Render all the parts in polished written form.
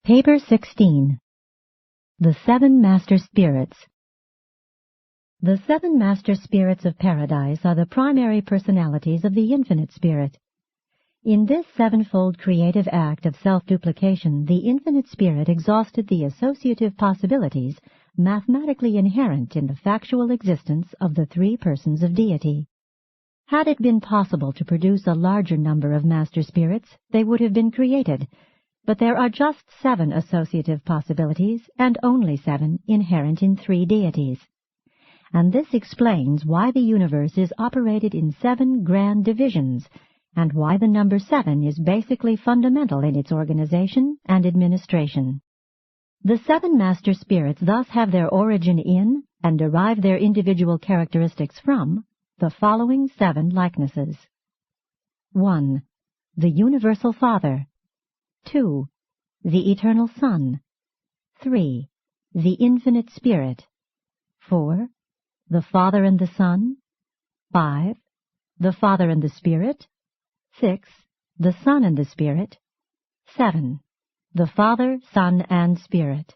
Paper 16. The Seven Master Spirits. The seven Master Spirits of Paradise are the primary personalities of the Infinite Spirit. In this sevenfold creative act of self-duplication, the Infinite Spirit exhausted the associative possibilities mathematically inherent in the factual existence of the three persons of deity. Had it been possible to produce a larger number of Master Spirits, they would have been created. But there are just 7 associative possibilities, and only 7 inherent in 3 deities. And this explains why the universe is operated in 7 grand divisions, and why the number 7 is basically fundamental in its organization and administration. The 7 Master Spirits thus have their origin in, and derive their individual characteristics from, the following 7 likenesses. 1. The Universal Father. 2. The Eternal Son. 3. The Infinite Spirit. 4. The Father and the Son. 5. The Father and the Spirit. 6. The Son and the Spirit. 7. The Father, Son, and Spirit.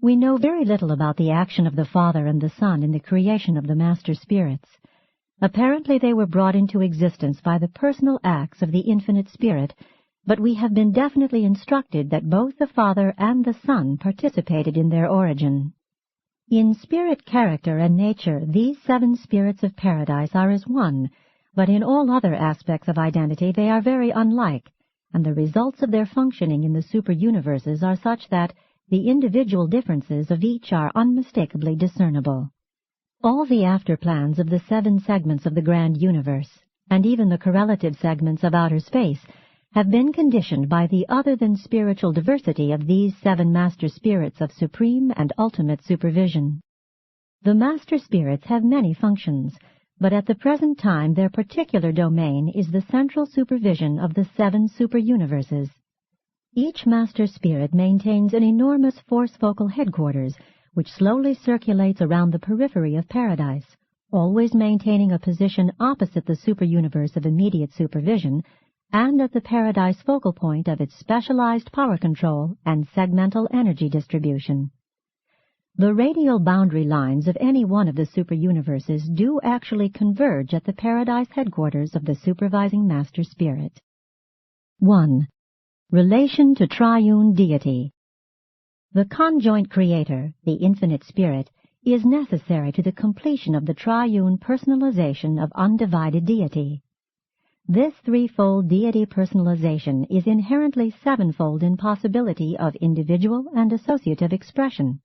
We know very little about the action of the Father and the Son in the creation of the Master Spirits. Apparently they were brought into existence by the personal acts of the Infinite Spirit, but we have been definitely instructed that both the Father and the Son participated in their origin. In spirit character and nature, these 7 spirits of paradise are as one, but in all other aspects of identity they are very unlike, and the results of their functioning in the superuniverses are such that the individual differences of each are unmistakably discernible. All the after-plans of the 7 segments of the grand universe, and even the correlative segments of outer space, have been conditioned by the other-than-spiritual diversity of these 7 Master Spirits of supreme and ultimate supervision. The Master Spirits have many functions, but at the present time their particular domain is the central supervision of the 7 superuniverses. Each Master Spirit maintains an enormous force-focal headquarters, which slowly circulates around the periphery of paradise, always maintaining a position opposite the superuniverse of immediate supervision, and at the paradise focal point of its specialized power control and segmental energy distribution. The radial boundary lines of any one of the superuniverses do actually converge at the paradise headquarters of the supervising Master Spirit. 1. Relation to triune deity. The conjoint creator, the Infinite Spirit, is necessary to the completion of the triune personalization of undivided deity. This threefold deity personalization is inherently sevenfold in possibility of individual and associative expression.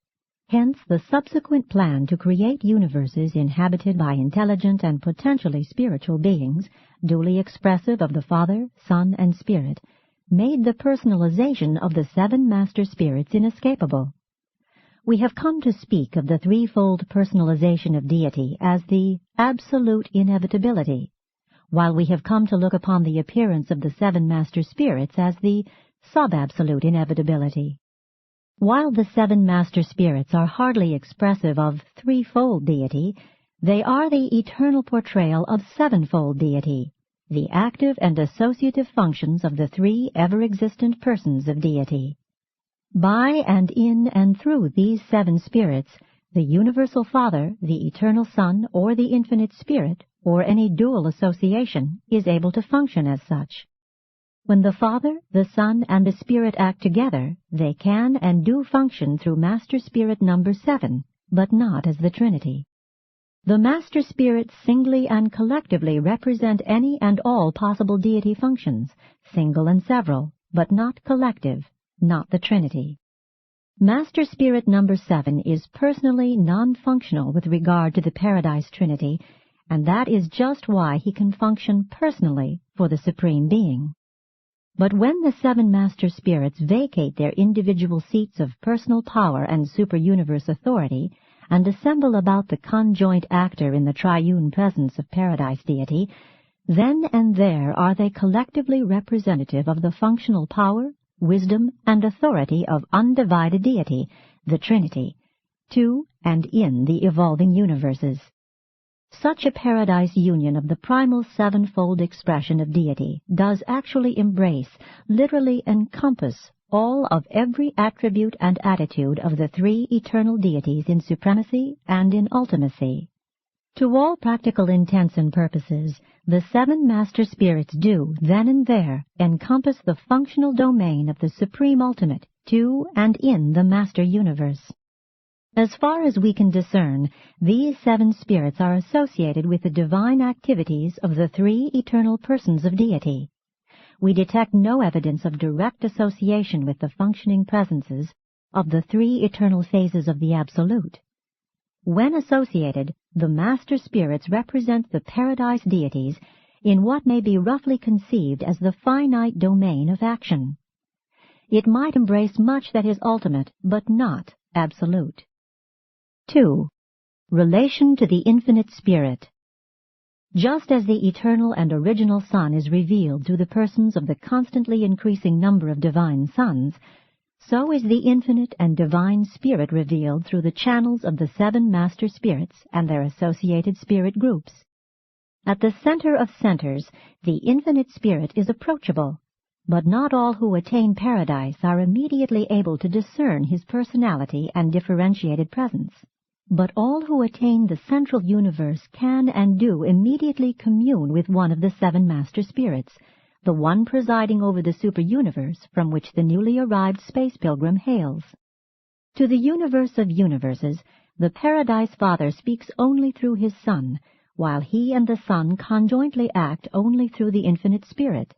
Hence, the subsequent plan to create universes inhabited by intelligent and potentially spiritual beings, duly expressive of the Father, Son, and Spirit, made the personalization of the 7 Master Spirits inescapable. We have come to speak of the threefold personalization of deity as the absolute inevitability, while we have come to look upon the appearance of the 7 Master Spirits as the sub-absolute inevitability. While the 7 Master Spirits are hardly expressive of threefold deity, they are the eternal portrayal of sevenfold deity, the active and associative functions of the 3 ever-existent persons of deity. By and in and through these 7 spirits, the Universal Father, the Eternal Son, or the Infinite Spirit, or any dual association, is able to function as such. When the Father, the Son, and the Spirit act together, they can and do function through Master Spirit number 7, but not as the Trinity. The Master Spirits singly and collectively represent any and all possible deity functions, single and several, but not collective, not the Trinity. Master Spirit number 7 is personally non-functional with regard to the Paradise Trinity, and that is just why he can function personally for the Supreme Being. But when the 7 Master Spirits vacate their individual seats of personal power and superuniverse authority, and assemble about the conjoint actor in the triune presence of Paradise Deity, then and there are they collectively representative of the functional power, wisdom, and authority of undivided deity, the Trinity, to and in the evolving universes. Such a paradise union of the primal sevenfold expression of deity does actually embrace, literally encompass, all of every attribute and attitude of the three eternal deities in supremacy and in ultimacy. To all practical intents and purposes, the seven master spirits do, then and there, encompass the functional domain of the supreme ultimate to and in the master universe. As far as we can discern, these seven spirits are associated with the divine activities of the three eternal persons of deity. We detect no evidence of direct association with the functioning presences of the three eternal phases of the Absolute. When associated, the master spirits represent the paradise deities in what may be roughly conceived as the finite domain of action. It might embrace much that is ultimate, but not absolute. 2. Relation to the infinite spirit. Just as the eternal and original Son is revealed through the persons of the constantly increasing number of divine sons, so is the infinite and divine spirit revealed through the channels of the seven master spirits and their associated spirit groups. At the center of centers, the infinite spirit is approachable, but not all who attain paradise are immediately able to discern his personality and differentiated presence. But all who attain the central universe can and do immediately commune with one of the seven master spirits, the one presiding over the superuniverse from which the newly arrived space pilgrim hails. To the universe of universes, the Paradise Father speaks only through his Son, while he and the Son conjointly act only through the Infinite Spirit.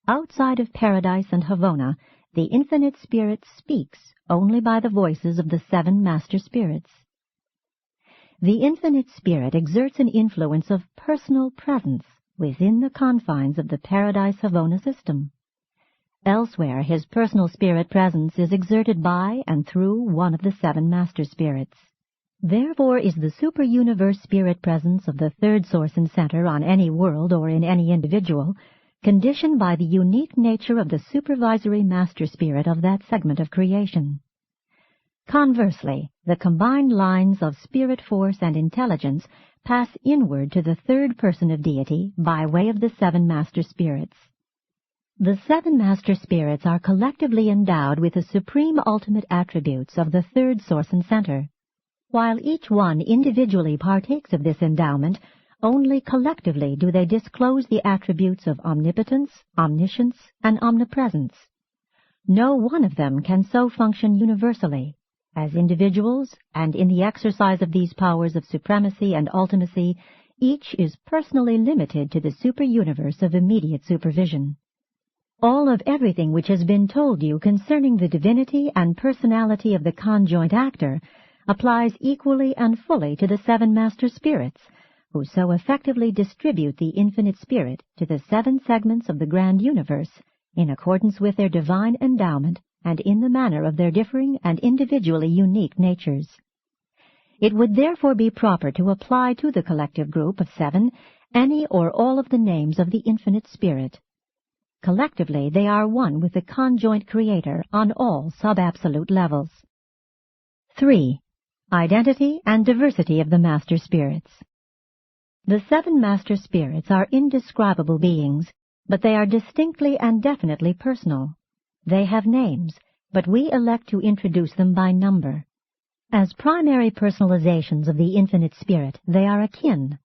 Outside of Paradise and Havona, the Infinite Spirit speaks only by the voices of the seven Master Spirits. The Infinite Spirit exerts an influence of personal presence within the confines of the Paradise-Havona system. Elsewhere, his personal spirit presence is exerted by and through one of the seven Master Spirits. Therefore is the super-universe spirit presence of the third source and center on any world or in any individual conditioned by the unique nature of the supervisory Master Spirit of that segment of creation. Conversely, the combined lines of spirit force and intelligence pass inward to the third person of deity by way of the seven master spirits. The seven master spirits are collectively endowed with the supreme ultimate attributes of the third source and center. While each one individually partakes of this endowment, only collectively do they disclose the attributes of omnipotence, omniscience, and omnipresence. No one of them can so function universally. As individuals, and in the exercise of these powers of supremacy and ultimacy, each is personally limited to the super-universe of immediate supervision. All of everything which has been told you concerning the divinity and personality of the conjoint actor applies equally and fully to the seven master spirits, who so effectively distribute the infinite spirit to the seven segments of the grand universe, in accordance with their divine endowment and in the manner of their differing and individually unique natures. It would therefore be proper to apply to the collective group of seven any or all of the names of the infinite spirit. Collectively, they are one with the conjoint creator on all sub-absolute levels. 3. Identity and diversity of the master spirits. The seven master spirits are indescribable beings, but they are distinctly and definitely personal. They have names, but we elect to introduce them by number. As primary personalizations of the infinite spirit, they are akin,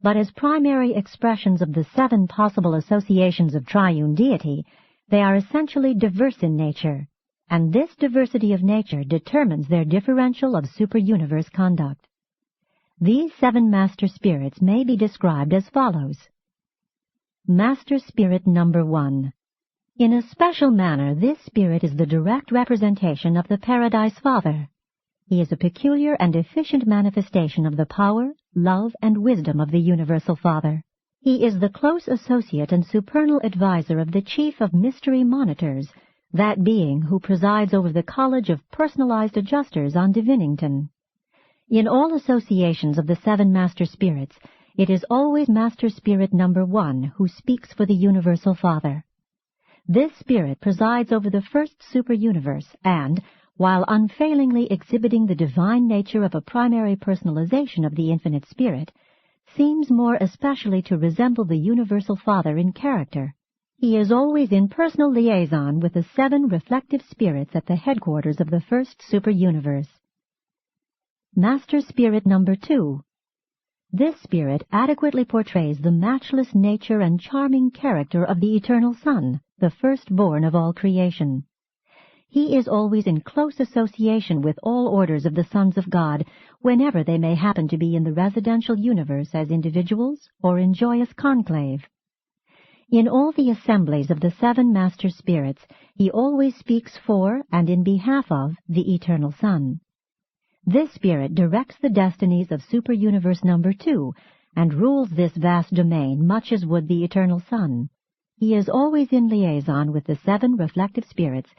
but as primary expressions of the seven possible associations of triune deity, they are essentially diverse in nature, and this diversity of nature determines their differential of super-universe conduct. These seven master spirits may be described as follows. Master Spirit number 1. In a special manner, this spirit is the direct representation of the Paradise Father. He is a peculiar and efficient manifestation of the power, love, and wisdom of the Universal Father. He is the close associate and supernal advisor of the Chief of Mystery Monitors, that being who presides over the College of Personalized Adjusters on Divinington. In all associations of the seven Master Spirits, it is always Master Spirit number 1 who speaks for the Universal Father. This spirit presides over the first super-universe and, while unfailingly exhibiting the divine nature of a primary personalization of the infinite spirit, seems more especially to resemble the Universal Father in character. He is always in personal liaison with the 7 reflective spirits at the headquarters of the first superuniverse. Master Spirit number 2. This spirit adequately portrays the matchless nature and charming character of the Eternal Son, the firstborn of all creation. He is always in close association with all orders of the sons of God, whenever they may happen to be in the residential universe as individuals or in joyous conclave. In all the assemblies of the 7 master spirits, he always speaks for and in behalf of the Eternal Son. This spirit directs the destinies of Superuniverse number 2 and rules this vast domain much as would the Eternal Son. He is always in liaison with the 7 reflective spirits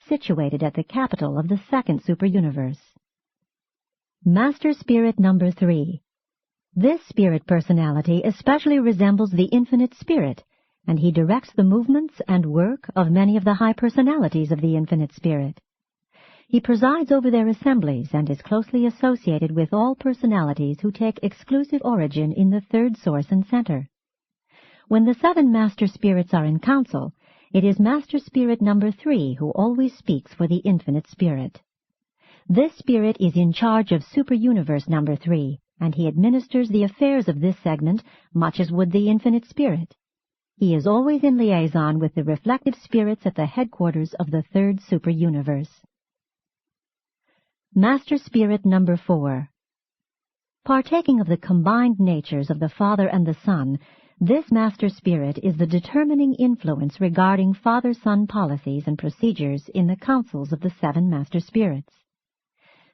situated at the capital of the second superuniverse. Master Spirit number 3. This spirit personality especially resembles the Infinite Spirit, and he directs the movements and work of many of the high personalities of the Infinite Spirit. He presides over their assemblies and is closely associated with all personalities who take exclusive origin in the third source and center. When the 7 master spirits are in council, it is Master Spirit number 3 who always speaks for the Infinite Spirit. This spirit is in charge of Superuniverse number 3, and he administers the affairs of this segment much as would the Infinite Spirit. He is always in liaison with the reflective spirits at the headquarters of the third superuniverse. Master Spirit number 4. Partaking of the combined natures of the Father and the Son, this Master Spirit is the determining influence regarding Father-Son policies and procedures in the councils of the 7 Master Spirits.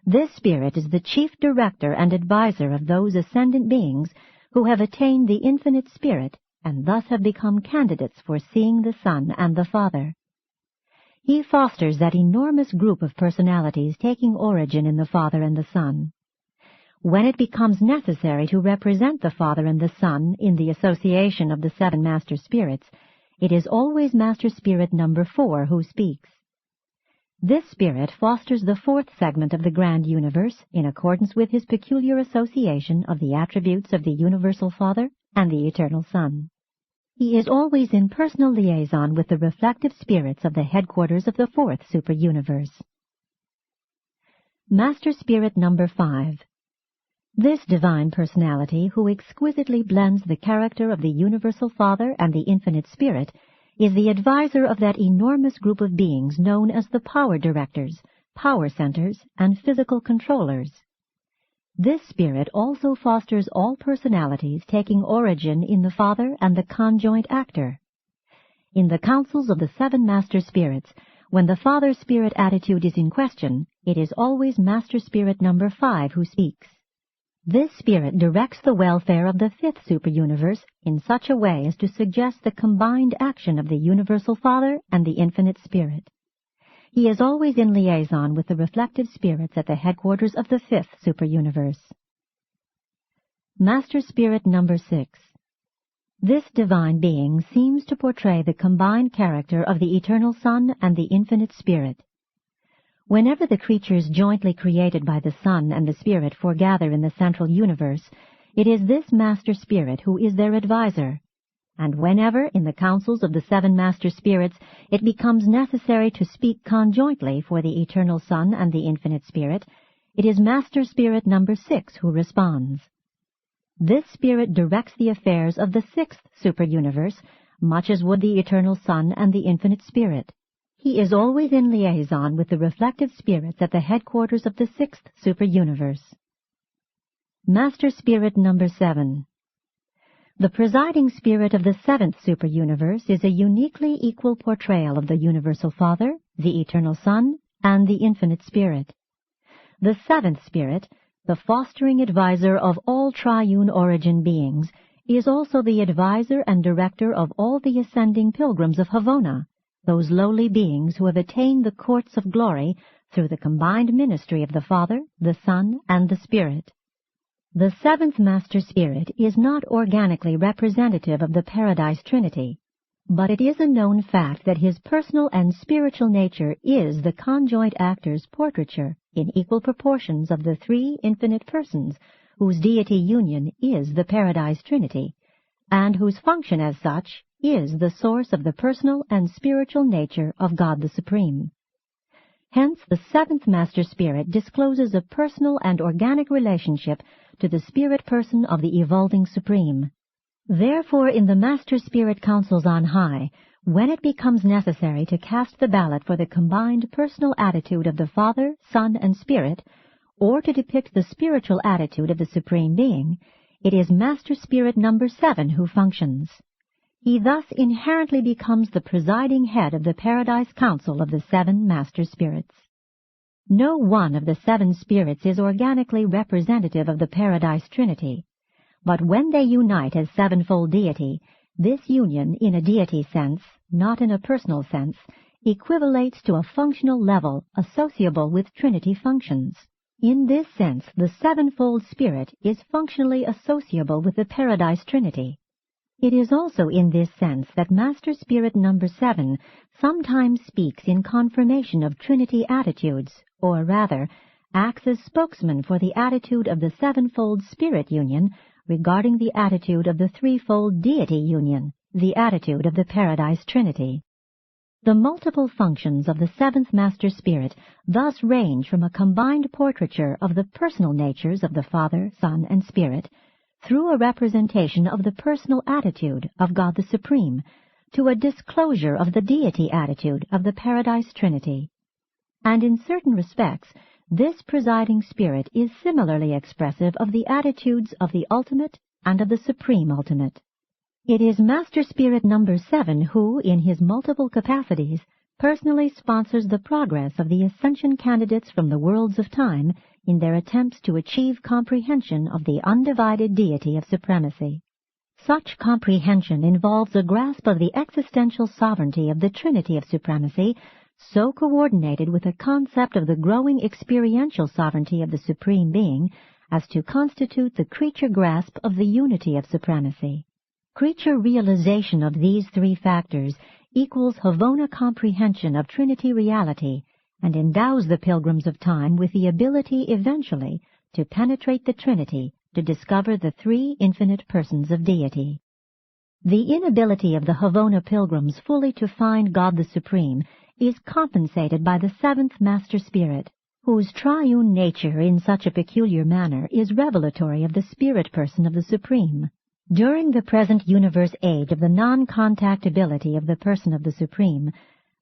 This Spirit is the chief director and advisor of those ascendant beings who have attained the Infinite Spirit and thus have become candidates for seeing the Son and the Father. He fosters that enormous group of personalities taking origin in the Father and the Son. When it becomes necessary to represent the Father and the Son in the association of the 7 Master Spirits, it is always Master Spirit number 4 who speaks. This spirit fosters the 4th segment of the grand universe in accordance with his peculiar association of the attributes of the Universal Father and the Eternal Son. He is always in personal liaison with the reflective spirits of the headquarters of the 4th superuniverse. Master Spirit number 5. This divine personality, who exquisitely blends the character of the Universal Father and the Infinite Spirit, is the advisor of that enormous group of beings known as the power directors, power centers, and physical controllers. This spirit also fosters all personalities taking origin in the Father and the conjoint actor. In the councils of the 7 Master Spirits, when the Father Spirit attitude is in question, it is always Master Spirit number 5 who speaks. This spirit directs the welfare of the 5th superuniverse in such a way as to suggest the combined action of the Universal Father and the Infinite Spirit. He is always in liaison with the reflective spirits at the headquarters of the 5th superuniverse. Master Spirit number 6. This divine being seems to portray the combined character of the Eternal Son and the Infinite Spirit. Whenever the creatures jointly created by the Son and the Spirit foregather in the central universe, it is this Master Spirit who is their advisor. And whenever, in the councils of the 7 Master Spirits, it becomes necessary to speak conjointly for the Eternal Son and the Infinite Spirit, it is Master Spirit number 6 who responds. This spirit directs the affairs of the 6th superuniverse, much as would the Eternal Son and the Infinite Spirit. He is always in liaison with the reflective spirits at the headquarters of the 6th superuniverse. Master Spirit number 7. The presiding spirit of the 7th superuniverse is a uniquely equal portrayal of the Universal Father, the Eternal Son, and the Infinite Spirit. The 7th spirit, the fostering advisor of all triune origin beings, is also the advisor and director of all the ascending pilgrims of Havona, those lowly beings who have attained the courts of glory through the combined ministry of the Father, the Son, and the Spirit. The 7th Master Spirit is not organically representative of the Paradise Trinity, but it is a known fact that his personal and spiritual nature is the conjoint actor's portraiture in equal proportions of the 3 infinite persons whose deity union is the Paradise Trinity, and whose function as such is the source of the personal and spiritual nature of God the Supreme. Hence, the seventh Master Spirit discloses a personal and organic relationship to the spirit person of the evolving Supreme. Therefore, in the Master Spirit Councils on high, when it becomes necessary to cast the ballot for the combined personal attitude of the Father, Son, and Spirit, or to depict the spiritual attitude of the Supreme Being, it is Master Spirit number 7 who functions. He thus inherently becomes the presiding head of the Paradise Council of the 7 Master Spirits. No one of the 7 spirits is organically representative of the Paradise Trinity, but when they unite as sevenfold deity, this union, in a deity sense, not in a personal sense, equivalates to a functional level associable with Trinity functions. In this sense, the sevenfold spirit is functionally associable with the Paradise Trinity. It is also in this sense that Master Spirit number 7 sometimes speaks in confirmation of Trinity attitudes, or rather, acts as spokesman for the attitude of the sevenfold spirit union regarding the attitude of the threefold deity union, the attitude of the Paradise Trinity. The multiple functions of the seventh Master Spirit thus range from a combined portraiture of the personal natures of the Father, Son, and Spirit, through a representation of the personal attitude of God the Supreme, to a disclosure of the deity attitude of the Paradise Trinity. And in certain respects, this presiding spirit is similarly expressive of the attitudes of the ultimate and of the supreme ultimate. It is Master Spirit number 7 who, in his multiple capacities, personally sponsors the progress of the ascension candidates from the worlds of time in their attempts to achieve comprehension of the undivided deity of supremacy. Such comprehension involves a grasp of the existential sovereignty of the Trinity of supremacy, so coordinated with a concept of the growing experiential sovereignty of the Supreme Being as to constitute the creature grasp of the unity of supremacy. Creature realization of these 3 factors equals Havona comprehension of Trinity reality and endows the pilgrims of time with the ability eventually to penetrate the Trinity to discover the 3 infinite persons of deity. The inability of the Havona pilgrims fully to find God the Supreme is compensated by the 7th Master Spirit, whose triune nature in such a peculiar manner is revelatory of the spirit person of the Supreme. During the present universe age of the non-contactability of the person of the Supreme,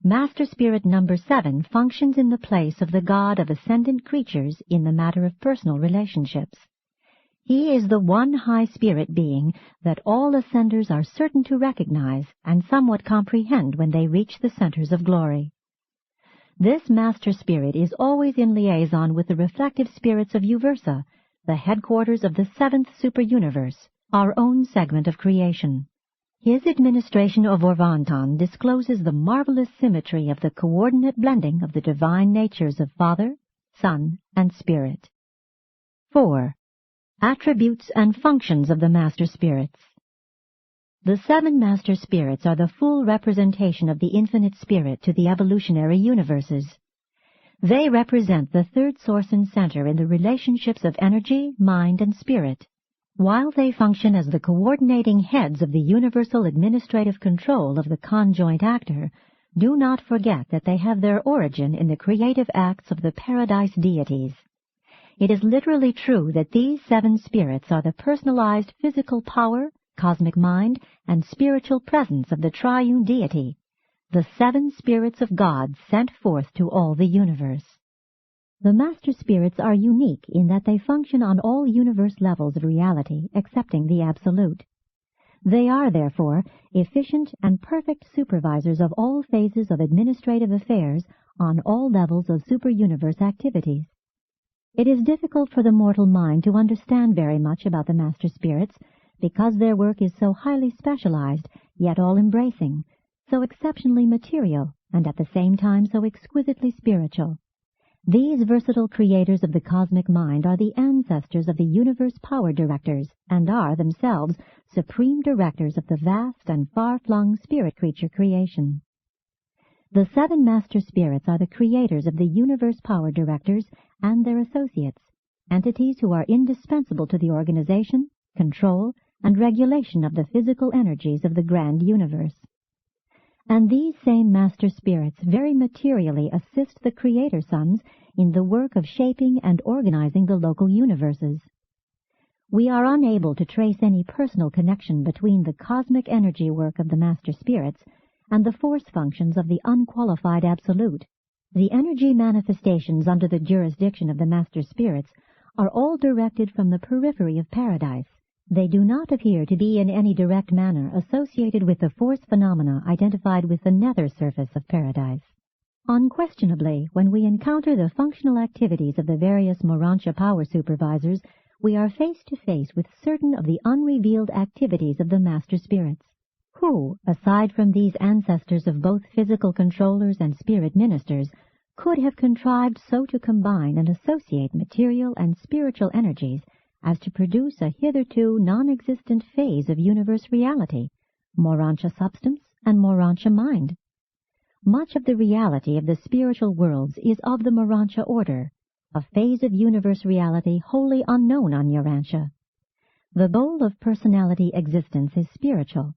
Master Spirit number 7 functions in the place of the God of ascendant creatures in the matter of personal relationships. He is the one high spirit being that all ascenders are certain to recognize and somewhat comprehend when they reach the centers of glory. This Master Spirit is always in liaison with the reflective spirits of Uversa, the headquarters of the 7th Superuniverse, our own segment of creation. His administration of Orvanton discloses the marvelous symmetry of the coordinate blending of the divine natures of Father, Son, and Spirit. 4. Attributes and functions of the Master Spirits. The 7 Master Spirits are the full representation of the infinite spirit to the evolutionary universes. They represent the third source and center in the relationships of energy, mind, and spirit. While they function as the coordinating heads of the universal administrative control of the conjoint actor, do not forget that they have their origin in the creative acts of the Paradise deities. It is literally true that these 7 spirits are the personalized physical power, cosmic mind, and spiritual presence of the triune deity, the 7 spirits of God sent forth to all the universe. The Master Spirits are unique in that they function on all universe levels of reality excepting the Absolute. They are, therefore, efficient and perfect supervisors of all phases of administrative affairs on all levels of superuniverse activities. It is difficult for the mortal mind to understand very much about the Master Spirits because their work is so highly specialized, yet all-embracing, so exceptionally material, and at the same time so exquisitely spiritual. These versatile creators of the cosmic mind are the ancestors of the universe power directors and are themselves supreme directors of the vast and far-flung spirit creature creation. The 7 Master Spirits are the creators of the universe power directors and their associates, entities who are indispensable to the organization, control, and regulation of the physical energies of the grand universe. And these same master spirits very materially assist the creator sons in the work of shaping and organizing the local universes. We are unable to trace any personal connection between the cosmic energy work of the master spirits and the force functions of the unqualified absolute. The energy manifestations under the jurisdiction of the master spirits are all directed from the periphery of paradise. They do not appear to be in any direct manner associated with the force phenomena identified with the nether surface of paradise. Unquestionably, when we encounter the functional activities of the various Urantia power supervisors, we are face to face with certain of the unrevealed activities of the master spirits, who, aside from these ancestors of both physical controllers and spirit ministers, could have contrived so to combine and associate material and spiritual energies as to produce a hitherto non-existent phase of universe reality, Urantia substance and Urantia mind. Much of the reality of the spiritual worlds is of the Urantia order, a phase of universe reality wholly unknown on Urantia. The goal of personality existence is spiritual,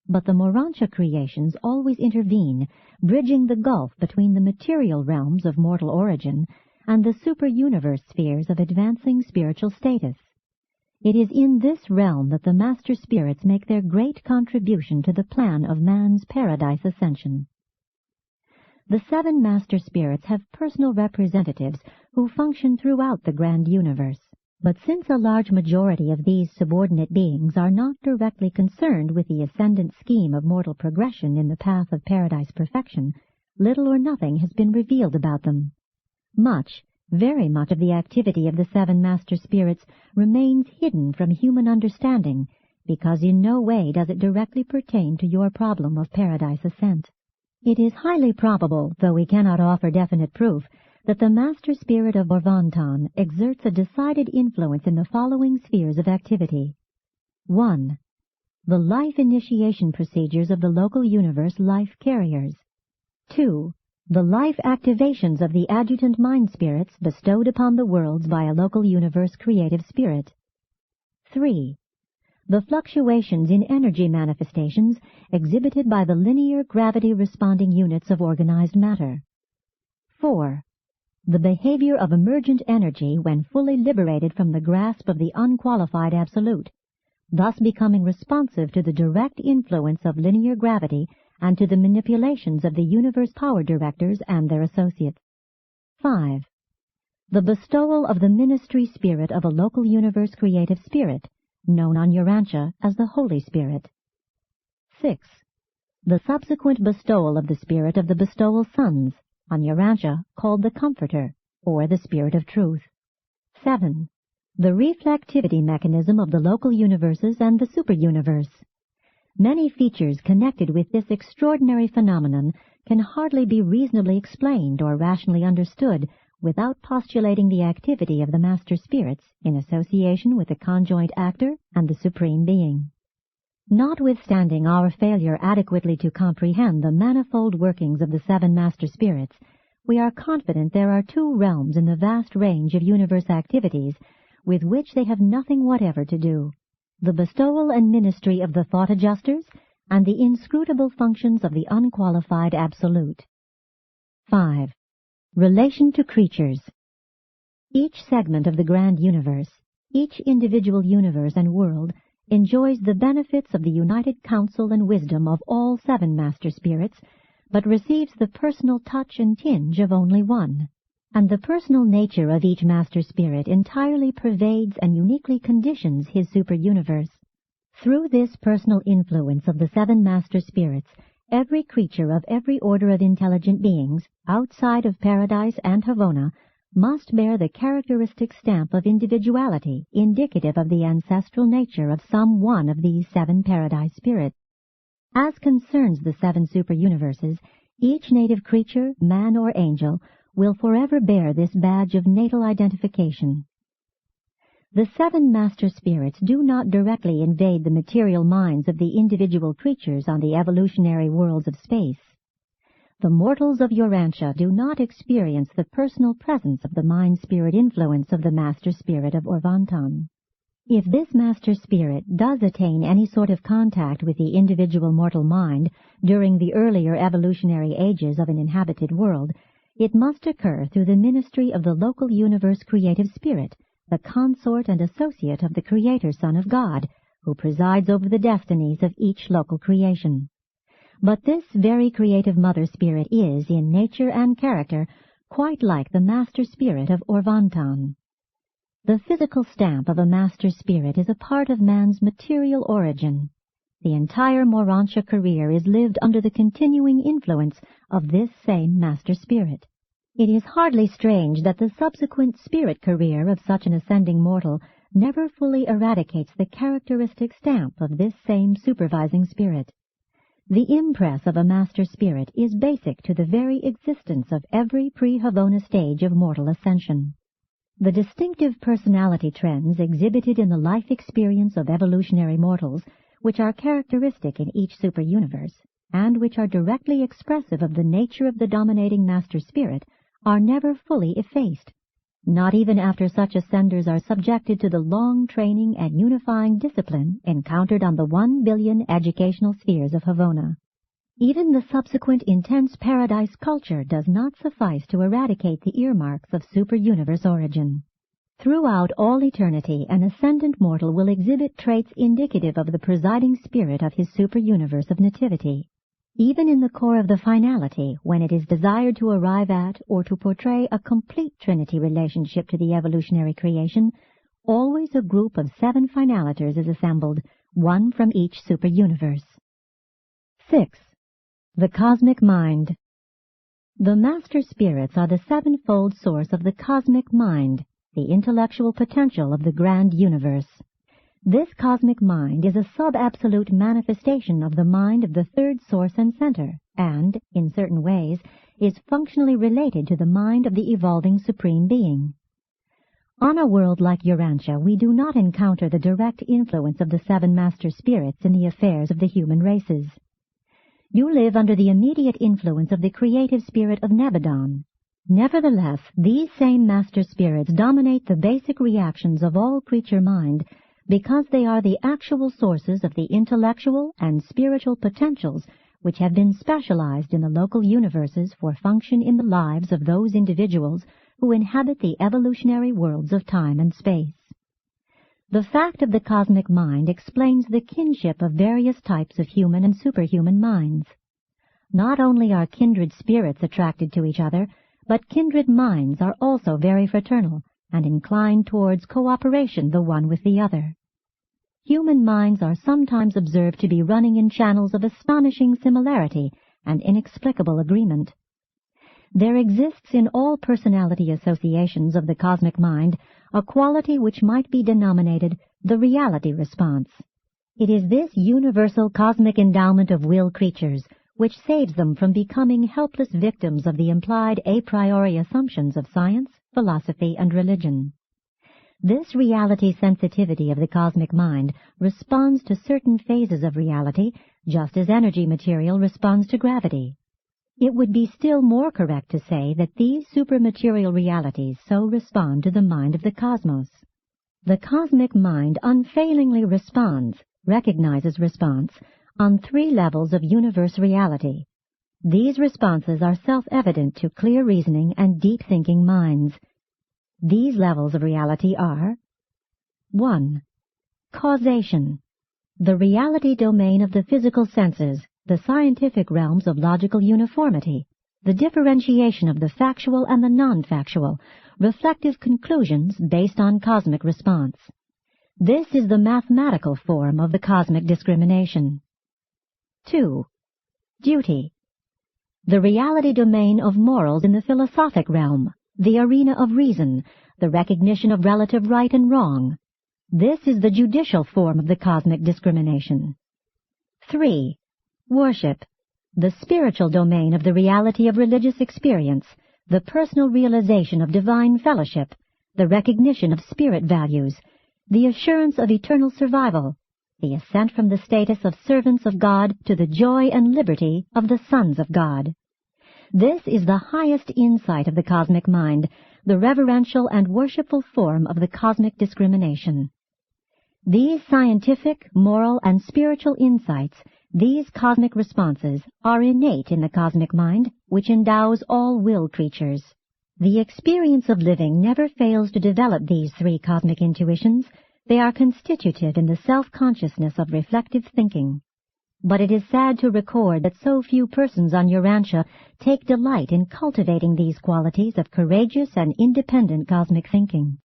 but the Urantia creations always intervene, bridging the gulf between the material realms of mortal origin and the super-universe spheres of advancing spiritual status. It is in this realm that the master spirits make their great contribution to the plan of man's paradise ascension. The seven master spirits have personal representatives who function throughout the grand universe. But since a large majority of these subordinate beings are not directly concerned with the ascendant scheme of mortal progression in the path of paradise perfection, little or nothing has been revealed about them. Much, very much of the activity of the seven master spirits remains hidden from human understanding, because in no way does it directly pertain to your problem of paradise ascent. It is highly probable, though we cannot offer definite proof, that the master spirit of Orvantan exerts a decided influence in the following spheres of activity. 1. The life initiation procedures of the local universe life carriers. 2. The life activations of the adjutant mind spirits bestowed upon the worlds by a local universe creative spirit. 3. The fluctuations in energy manifestations exhibited by the linear gravity-responding units of organized matter. 4. The behavior of emergent energy when fully liberated from the grasp of the unqualified absolute, thus becoming responsive to the direct influence of linear gravity and to the manipulations of the universe power directors and their associates. 5. The bestowal of the ministry spirit of a local universe creative spirit, known on Urantia as the Holy Spirit. 6. The subsequent bestowal of the spirit of the bestowal sons, on Urantia called the Comforter, or the Spirit of Truth. 7. The reflectivity mechanism of the local universes and the superuniverse. Many features connected with this extraordinary phenomenon can hardly be reasonably explained or rationally understood without postulating the activity of the master spirits in association with the conjoint actor and the Supreme Being. Notwithstanding our failure adequately to comprehend the manifold workings of the seven master spirits, we are confident there are two realms in the vast range of universe activities with which they have nothing whatever to do: the bestowal and ministry of the thought adjusters and the inscrutable functions of the unqualified absolute. 5. Relation to creatures. Each segment of the grand universe, each individual universe and world, enjoys the benefits of the united counsel and wisdom of all seven master spirits, but receives the personal touch and tinge of only one. And the personal nature of each master spirit entirely pervades and uniquely conditions his superuniverse. Through this personal influence of the seven master spirits, every creature of every order of intelligent beings, outside of Paradise and Havona, must bear the characteristic stamp of individuality indicative of the ancestral nature of some one of these seven Paradise spirits. As concerns the seven superuniverses, each native creature, man or angel, will forever bear this badge of natal identification. The seven master spirits do not directly invade the material minds of the individual creatures on the evolutionary worlds of space. The mortals of Urantia do not experience the personal presence of the mind-spirit influence of the master spirit of Orvantan. If this master spirit does attain any sort of contact with the individual mortal mind during the earlier evolutionary ages of an inhabited world, it must occur through the ministry of the local universe creative spirit, the consort and associate of the Creator Son of God, who presides over the destinies of each local creation. But this very creative mother spirit is, in nature and character, quite like the master spirit of Orvantan. The physical stamp of a master spirit is a part of man's material origin. The entire Urantia career is lived under the continuing influence of this same master spirit. It is hardly strange that the subsequent spirit career of such an ascending mortal never fully eradicates the characteristic stamp of this same supervising spirit. The impress of a master spirit is basic to the very existence of every pre-Havona stage of mortal ascension. The distinctive personality trends exhibited in the life experience of evolutionary mortals, which are characteristic in each superuniverse, and which are directly expressive of the nature of the dominating master spirit, are never fully effaced, not even after such ascenders are subjected to the long training and unifying discipline encountered on the 1 billion educational spheres of Havona. Even the subsequent intense paradise culture does not suffice to eradicate the earmarks of superuniverse origin. Throughout all eternity, an ascendant mortal will exhibit traits indicative of the presiding spirit of his superuniverse of nativity. Even in the core of the finality, when it is desired to arrive at or to portray a complete Trinity relationship to the evolutionary creation, always a group of 7 finaliters is assembled, one from each superuniverse. 6. The Cosmic Mind. The master spirits are the sevenfold source of the cosmic mind, the intellectual potential of the grand universe. This cosmic mind is a sub-absolute manifestation of the mind of the third source and center, and, in certain ways, is functionally related to the mind of the evolving Supreme Being. On a world like Urantia, we do not encounter the direct influence of the 7 master spirits in the affairs of the human races. You live under the immediate influence of the creative spirit of Nebadon. Nevertheless, these same master spirits dominate the basic reactions of all creature mind because they are the actual sources of the intellectual and spiritual potentials which have been specialized in the local universes for function in the lives of those individuals who inhabit the evolutionary worlds of time and space. The fact of the cosmic mind explains the kinship of various types of human and superhuman minds. Not only are kindred spirits attracted to each other, but kindred minds are also very fraternal and inclined towards cooperation the one with the other. Human minds are sometimes observed to be running in channels of astonishing similarity and inexplicable agreement. There exists in all personality associations of the cosmic mind a quality which might be denominated the reality response. It is this universal cosmic endowment of will creatures which saves them from becoming helpless victims of the implied a priori assumptions of science, philosophy, and religion. This reality sensitivity of the cosmic mind responds to certain phases of reality, just as energy material responds to gravity. It would be still more correct to say that these supermaterial realities so respond to the mind of the cosmos. The cosmic mind unfailingly recognizes response, on 3 levels of universe reality. These responses are self-evident to clear reasoning and deep-thinking minds. These levels of reality are: 1. Causation. The reality domain of the physical senses, the scientific realms of logical uniformity, the differentiation of the factual and the non-factual, reflective conclusions based on cosmic response. This is the mathematical form of the cosmic discrimination. 2. Duty. The reality domain of morals in the philosophic realm, the arena of reason, the recognition of relative right and wrong. This is the judicial form of the cosmic discrimination. 3. Worship. The spiritual domain of the reality of religious experience, the personal realization of divine fellowship, the recognition of spirit values, the assurance of eternal survival, the ascent from the status of servants of God to the joy and liberty of the sons of God. This is the highest insight of the cosmic mind, the reverential and worshipful form of the cosmic discrimination. These scientific, moral, and spiritual insights, these cosmic responses, are innate in the cosmic mind, which endows all will creatures. The experience of living never fails to develop these three cosmic intuitions. They are constitutive in the self-consciousness of reflective thinking. But it is sad to record that so few persons on Urantia take delight in cultivating these qualities of courageous and independent cosmic thinking.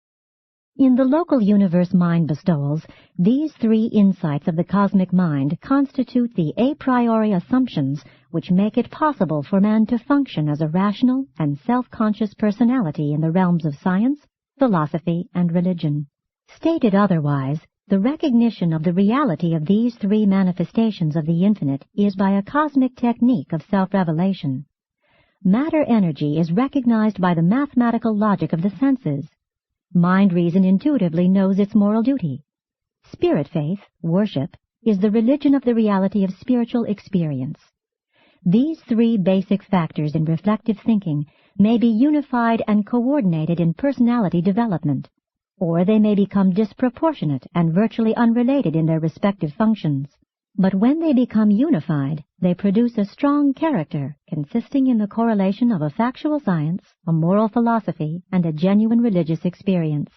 In the local universe mind bestowals, these three insights of the cosmic mind constitute the a priori assumptions which make it possible for man to function as a rational and self-conscious personality in the realms of science, philosophy, and religion. Stated otherwise, the recognition of the reality of these three manifestations of the infinite is by a cosmic technique of self-revelation. Matter energy is recognized by the mathematical logic of the senses. Mind reason intuitively knows its moral duty. Spirit faith, worship, is the religion of the reality of spiritual experience. These three basic factors in reflective thinking may be unified and coordinated in personality development, or they may become disproportionate and virtually unrelated in their respective functions. But when they become unified, they produce a strong character consisting in the correlation of a factual science, a moral philosophy, and a genuine religious experience.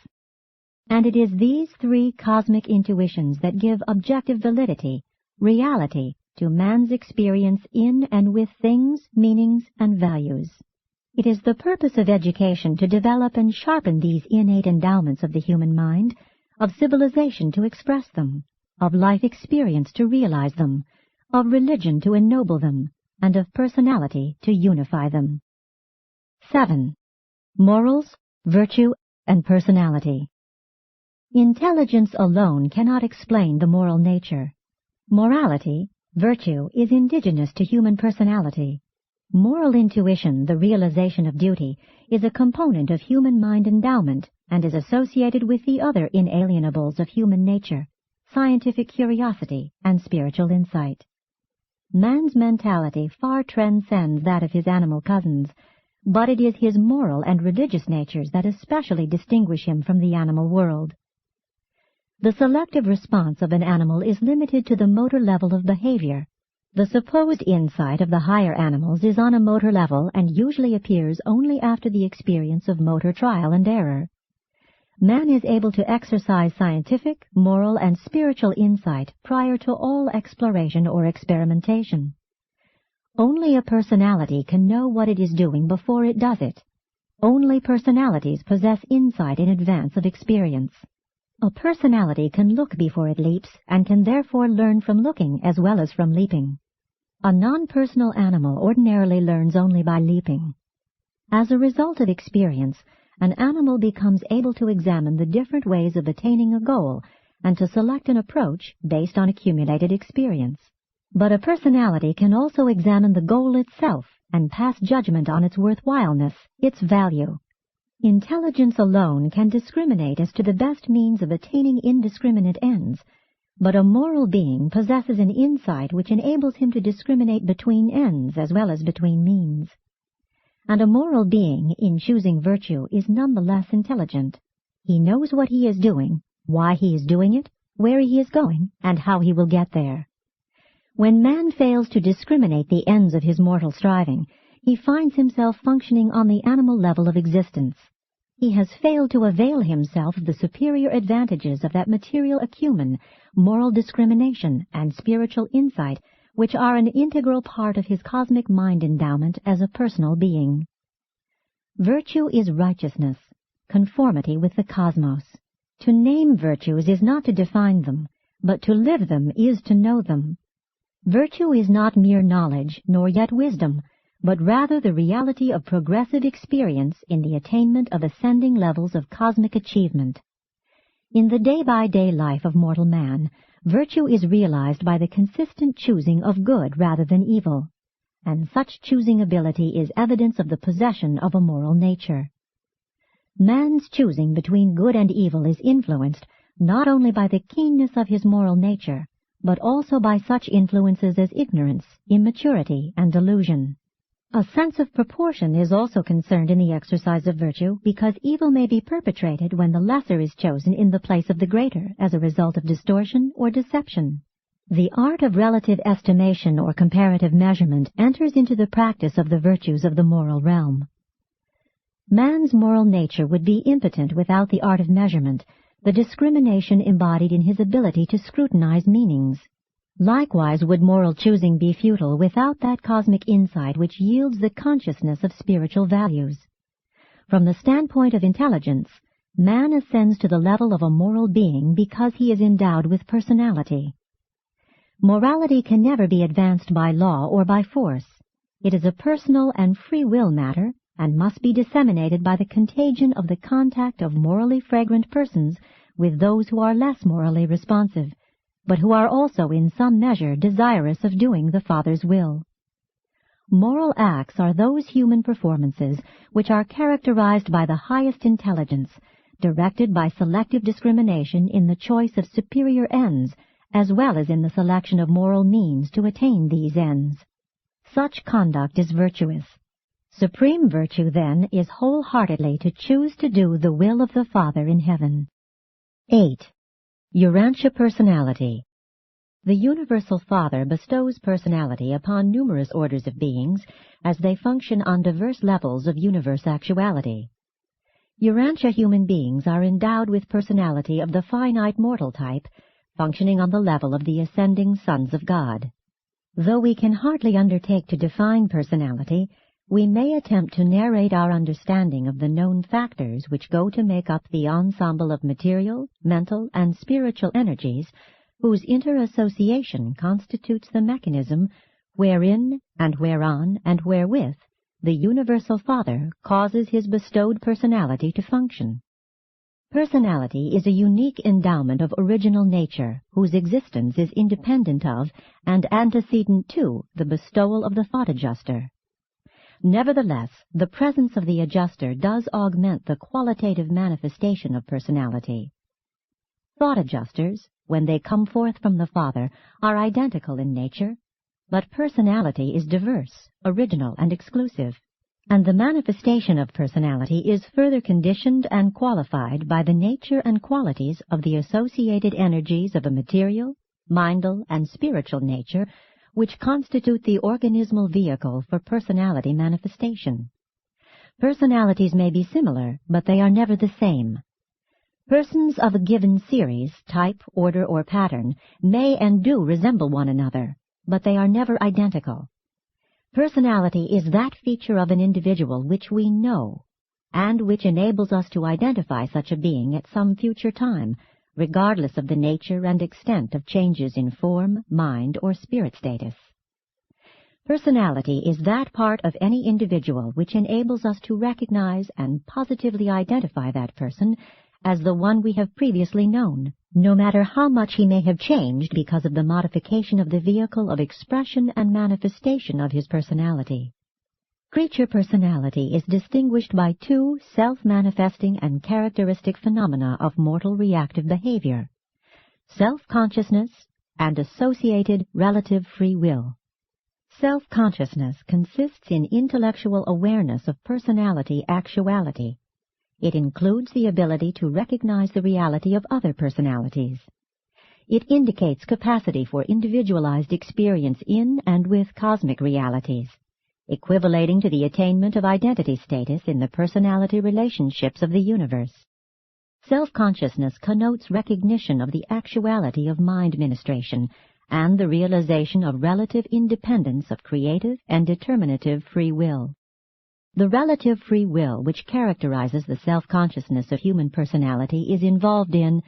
And it is these three cosmic intuitions that give objective validity, reality, to man's experience in and with things, meanings, and values. It is the purpose of education to develop and sharpen these innate endowments of the human mind, of civilization to express them, of life experience to realize them, of religion to ennoble them, and of personality to unify them. 7. Morals, virtue, and personality. Intelligence alone cannot explain the moral nature. Morality, virtue, is indigenous to human personality. Moral intuition, the realization of duty, is a component of human mind endowment and is associated with the other inalienables of human nature, scientific curiosity, and spiritual insight. Man's mentality far transcends that of his animal cousins, but it is his moral and religious natures that especially distinguish him from the animal world. The selective response of an animal is limited to the motor level of behavior. The supposed insight of the higher animals is on a motor level and usually appears only after the experience of motor trial and error. Man is able to exercise scientific, moral, and spiritual insight prior to all exploration or experimentation. Only a personality can know what it is doing before it does it. Only personalities possess insight in advance of experience. A personality can look before it leaps and can therefore learn from looking as well as from leaping. A non-personal animal ordinarily learns only by leaping. As a result of experience, an animal becomes able to examine the different ways of attaining a goal and to select an approach based on accumulated experience. But a personality can also examine the goal itself and pass judgment on its worthwhileness, its value. Intelligence alone can discriminate as to the best means of attaining indiscriminate ends, but a moral being possesses an insight which enables him to discriminate between ends as well as between means. And a moral being, in choosing virtue, is nonetheless intelligent. He knows what he is doing, why he is doing it, where he is going, and how he will get there. When man fails to discriminate the ends of his mortal striving, he finds himself functioning on the animal level of existence. He has failed to avail himself of the superior advantages of that material acumen, moral discrimination, and spiritual insight which are an integral part of his cosmic mind endowment as a personal being. Virtue is righteousness, conformity with the cosmos. To name virtues is not to define them, but to live them is to know them. Virtue is not mere knowledge, nor yet wisdom, but rather the reality of progressive experience in the attainment of ascending levels of cosmic achievement. In the day-by-day life of mortal man, virtue is realized by the consistent choosing of good rather than evil, and such choosing ability is evidence of the possession of a moral nature. Man's choosing between good and evil is influenced not only by the keenness of his moral nature, but also by such influences as ignorance, immaturity, and delusion. A sense of proportion is also concerned in the exercise of virtue because evil may be perpetrated when the lesser is chosen in the place of the greater as a result of distortion or deception. The art of relative estimation or comparative measurement enters into the practice of the virtues of the moral realm. Man's moral nature would be impotent without the art of measurement, the discrimination embodied in his ability to scrutinize meanings. Likewise would moral choosing be futile without that cosmic insight which yields the consciousness of spiritual values. From the standpoint of intelligence, man ascends to the level of a moral being because he is endowed with personality. Morality can never be advanced by law or by force. It is a personal and free will matter and must be disseminated by the contagion of the contact of morally fragrant persons with those who are less morally responsive, but who are also in some measure desirous of doing the Father's will. Moral acts are those human performances which are characterized by the highest intelligence, directed by selective discrimination in the choice of superior ends, as well as in the selection of moral means to attain these ends. Such conduct is virtuous. Supreme virtue, then, is wholeheartedly to choose to do the will of the Father in heaven. 8. Urantia personality. The Universal Father bestows personality upon numerous orders of beings as they function on diverse levels of universe actuality. Urantia human beings are endowed with personality of the finite mortal type, functioning on the level of the ascending sons of God. Though we can hardly undertake to define personality, we may attempt to narrate our understanding of the known factors which go to make up the ensemble of material, mental, and spiritual energies whose interassociation constitutes the mechanism wherein and whereon and wherewith the Universal Father causes his bestowed personality to function. Personality is a unique endowment of original nature whose existence is independent of and antecedent to the bestowal of the thought adjuster. Nevertheless, the presence of the adjuster does augment the qualitative manifestation of personality. Thought adjusters, when they come forth from the Father, are identical in nature, but personality is diverse, original, and exclusive, and the manifestation of personality is further conditioned and qualified by the nature and qualities of the associated energies of a material, mindal, and spiritual nature which constitute the organismal vehicle for personality manifestation. Personalities may be similar, but they are never the same. Persons of a given series, type, order, or pattern may and do resemble one another, but they are never identical. Personality is that feature of an individual which we know, and which enables us to identify such a being at some future time, regardless of the nature and extent of changes in form, mind, or spirit status. Personality is that part of any individual which enables us to recognize and positively identify that person as the one we have previously known, no matter how much he may have changed because of the modification of the vehicle of expression and manifestation of his personality. Creature personality is distinguished by two self-manifesting and characteristic phenomena of mortal reactive behavior: self-consciousness and associated relative free will. Self-consciousness consists in intellectual awareness of personality actuality. It includes the ability to recognize the reality of other personalities. It indicates capacity for individualized experience in and with cosmic realities, equivalating to the attainment of identity status in the personality relationships of the universe. Self-consciousness connotes recognition of the actuality of mind ministration and the realization of relative independence of creative and determinative free will. The relative free will which characterizes the self-consciousness of human personality is involved in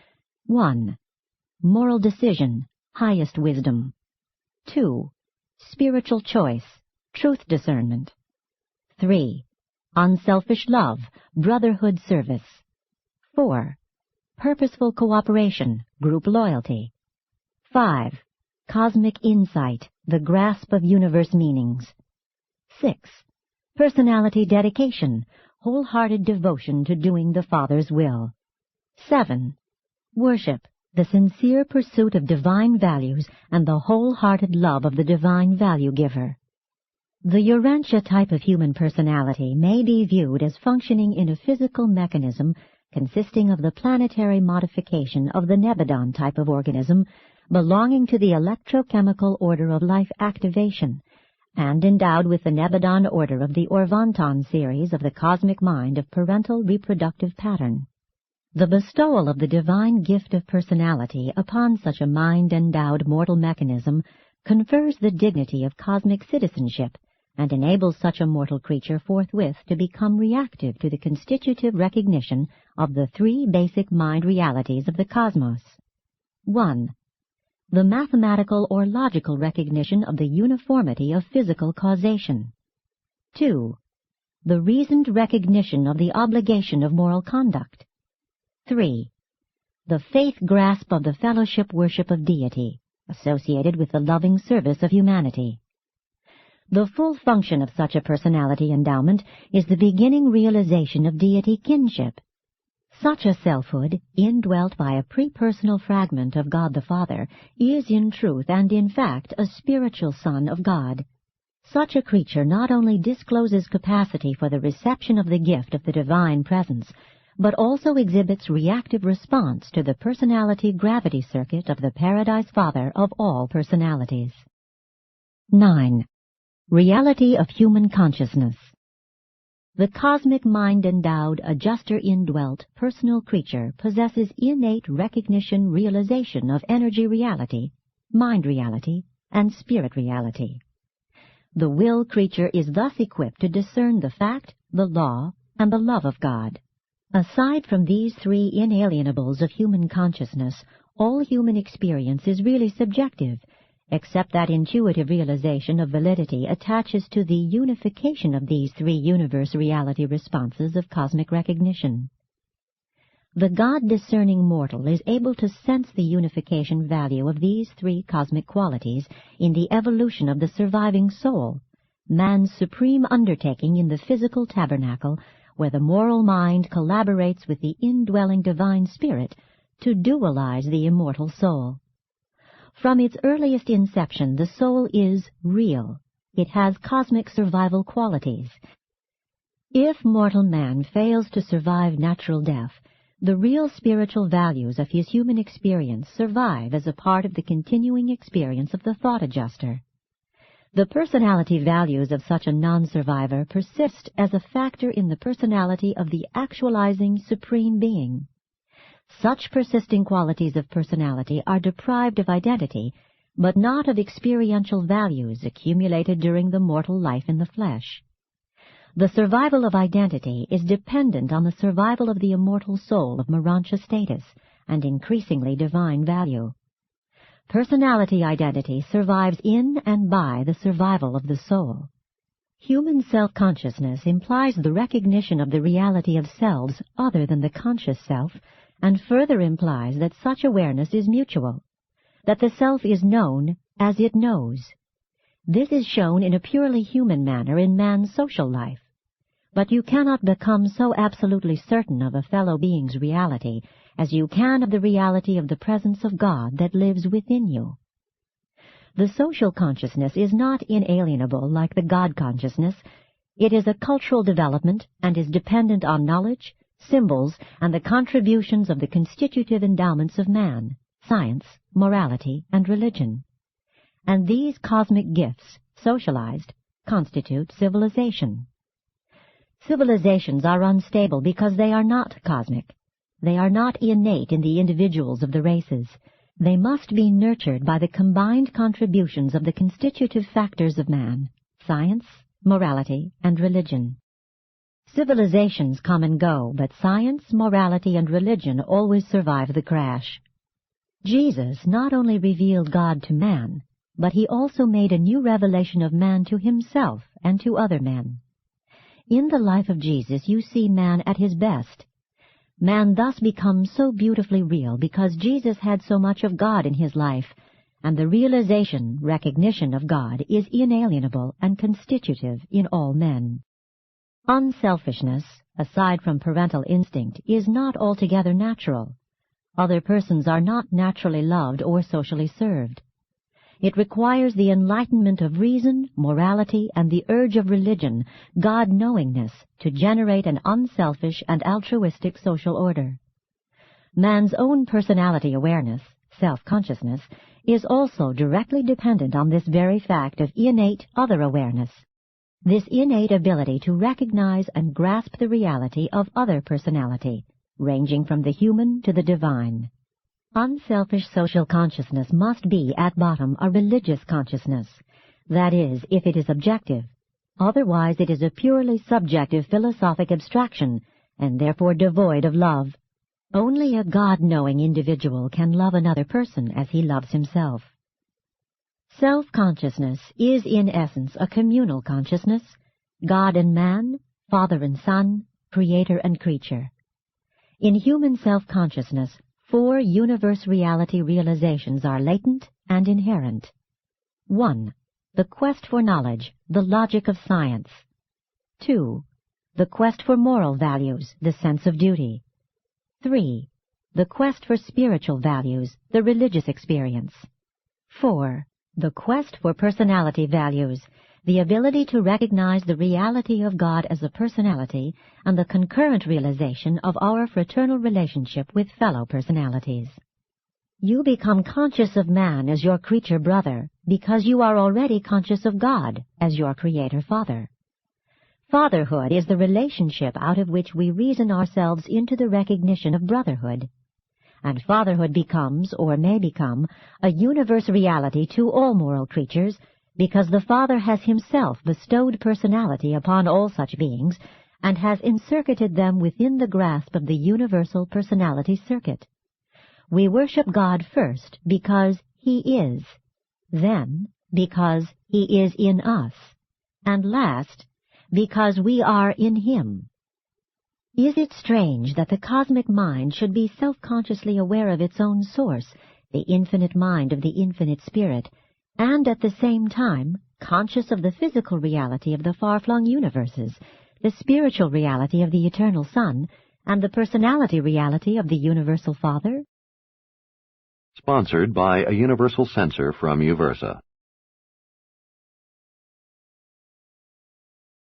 1. Moral decision, highest wisdom. 2. Spiritual choice, truth discernment. 3. Unselfish love, brotherhood service. 4. Purposeful cooperation, group loyalty. 5. Cosmic insight, the grasp of universe meanings. 6. Personality dedication, wholehearted devotion to doing the Father's will. 7. Worship, the sincere pursuit of divine values and the wholehearted love of the divine value giver. The Urantia type of human personality may be viewed as functioning in a physical mechanism consisting of the planetary modification of the Nebadon type of organism belonging to the electrochemical order of life activation, and endowed with the Nebadon order of the Orvanton series of the cosmic mind of parental reproductive pattern. The bestowal of the divine gift of personality upon such a mind-endowed mortal mechanism confers the dignity of cosmic citizenship and enables such a mortal creature forthwith to become reactive to the constitutive recognition of the three basic mind realities of the cosmos. 1. The mathematical or logical recognition of the uniformity of physical causation. 2. The reasoned recognition of the obligation of moral conduct. 3. The faith grasp of the fellowship worship of deity, associated with the loving service of humanity. The full function of such a personality endowment is the beginning realization of deity kinship. Such a selfhood, indwelt by a pre-personal fragment of God the Father, is in truth and in fact a spiritual son of God. Such a creature not only discloses capacity for the reception of the gift of the divine presence, but also exhibits reactive response to the personality gravity circuit of the Paradise Father of all personalities. 9. Reality of human consciousness. The cosmic mind-endowed, adjuster-indwelt, personal creature possesses innate recognition realization of energy reality, mind reality, and spirit reality. The will creature is thus equipped to discern the fact, the law, and the love of God. Aside from these three inalienables of human consciousness, all human experience is really subjective, except that intuitive realization of validity attaches to the unification of these three universe reality responses of cosmic recognition. The God-discerning mortal is able to sense the unification value of these three cosmic qualities in the evolution of the surviving soul, man's supreme undertaking in the physical tabernacle, where the moral mind collaborates with the indwelling divine spirit to dualize the immortal soul. From its earliest inception, the soul is real. It has cosmic survival qualities. If mortal man fails to survive natural death, the real spiritual values of his human experience survive as a part of the continuing experience of the thought adjuster. The personality values of such a non-survivor persist as a factor in the personality of the actualizing Supreme Being. Such persisting qualities of personality are deprived of identity, but not of experiential values accumulated during the mortal life in the flesh. The survival of identity is dependent on the survival of the immortal soul of Urantia status and increasingly divine value. Personality identity survives in and by the survival of the soul. Human self-consciousness implies the recognition of the reality of selves other than the conscious self, and further implies that such awareness is mutual, that the self is known as it knows. This is shown in a purely human manner in man's social life. But you cannot become so absolutely certain of a fellow being's reality as you can of the reality of the presence of God that lives within you. The social consciousness is not inalienable like the God consciousness. It is a cultural development and is dependent on knowledge, symbols, and the contributions of the constitutive endowments of man, science, morality, and religion. And these cosmic gifts, socialized, constitute civilization. Civilizations are unstable because they are not cosmic. They are not innate in the individuals of the races. They must be nurtured by the combined contributions of the constitutive factors of man, science, morality, and religion. Civilizations come and go, but science, morality, and religion always survive the crash. Jesus not only revealed God to man, but he also made a new revelation of man to himself and to other men. In the life of Jesus you see man at his best. Man thus becomes so beautifully real because Jesus had so much of God in his life, and the realization, recognition of God is inalienable and constitutive in all men. Unselfishness, aside from parental instinct, is not altogether natural. Other persons are not naturally loved or socially served. It requires the enlightenment of reason, morality, and the urge of religion, God-knowingness, to generate an unselfish and altruistic social order. Man's own personality awareness, self-consciousness, is also directly dependent on this very fact of innate other awareness, this innate ability to recognize and grasp the reality of other personality, ranging from the human to the divine. Unselfish social consciousness must be, at bottom, a religious consciousness. That is, if it is objective. Otherwise it is a purely subjective philosophic abstraction, and therefore devoid of love. Only a God-knowing individual can love another person as he loves himself. Self-consciousness is in essence a communal consciousness, God and man, Father and Son, Creator and creature. In human self-consciousness, 4 universe reality realizations are latent and inherent. 1. The quest for knowledge, the logic of science. 2. The quest for moral values, the sense of duty. 3. The quest for spiritual values, the religious experience. 4. The quest for personality values, the ability to recognize the reality of God as a personality and the concurrent realization of our fraternal relationship with fellow personalities. You become conscious of man as your creature brother because you are already conscious of God as your creator father. Fatherhood is the relationship out of which we reason ourselves into the recognition of brotherhood. And fatherhood becomes, or may become, a universe reality to all moral creatures, because the Father has himself bestowed personality upon all such beings, and has encircuited them within the grasp of the universal personality circuit. We worship God first because He is, then because He is in us, and last, because we are in Him. Is it strange that the cosmic mind should be self-consciously aware of its own source, the infinite mind of the infinite spirit, and at the same time conscious of the physical reality of the far-flung universes, the spiritual reality of the eternal Son, and the personality reality of the universal Father? Sponsored by a universal censor from Uversa.